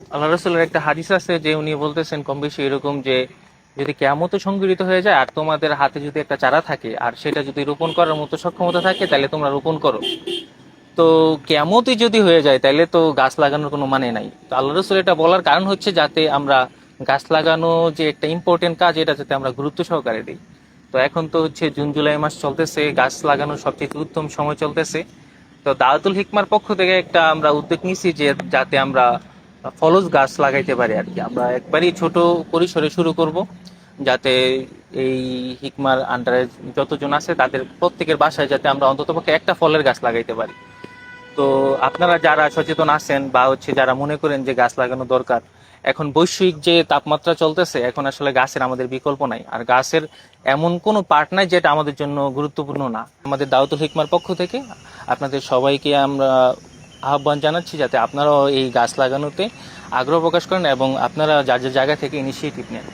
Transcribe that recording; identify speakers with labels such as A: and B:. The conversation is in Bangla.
A: আল্লাহ রাসূলের একটা হাদিস আছে যে উনি বলতেছেন কম বেশি এরকম যে যদি কিয়ামত সংঘটিত হয়ে যায় আর তোমাদের হাতে যদি একটা চারা থাকে আর সেটা যদি রোপণ করার মতো সক্ষমতা থাকে তাহলে তোমরা রোপণ করো। তো কিয়ামতই যদি হয়ে যায় তাহলে তো গাছ লাগানোর কোনো মানে নাই। তো আল্লাহ রাসূল এটা বলার কারণ হচ্ছে যাতে আমরা গাছ লাগানো যে একটা ইম্পর্টেন্ট কাজ এটা যাতে আমরা গুরুত্ব সহকারে দিই। তো এখন তো হচ্ছে জুন জুলাই মাস চলতেছে, গাছ লাগানোর সবচেয়ে উত্তম সময় চলতেছে। তো দাওয়াতুল হিকমার পক্ষ থেকে একটা আমরা উদ্যোগ নিছি যে যাতে আমরা ফলজ গাছ লাগাইতে পারি আর কি। আমরা একবারই ছোট পরিসরে শুরু করব, যাতে এই হিকমার আন্ডারে যতজন আছে তাদের প্রত্যেকের বাসায় যাতে আমরা অন্ততপক্ষে একটা ফলের গাছ লাগাইতে পারি। তো আপনারা যারা সচেতন আছেন বা হচ্ছে যারা মনে করেন যে গাছ লাগানো দরকার, এখন বৈশ্বিক যে তাপমাত্রা চলতেছে এখন আসলে গাছের আমাদের বিকল্প নাই, আর গাছের এমন কোনো পার্ট নাই যেটা আমাদের জন্য গুরুত্বপূর্ণ না। আমাদের দাওয়াতুল হিকমার পক্ষ থেকে আপনাদের সবাইকে আমরা আহ্বান জানাচ্ছি যাতে আপনারাও এই গাছ লাগানোতে আগ্রহ প্রকাশ করেন এবং আপনারা যার যার জায়গা থেকে ইনিশিয়েটিভ নেন।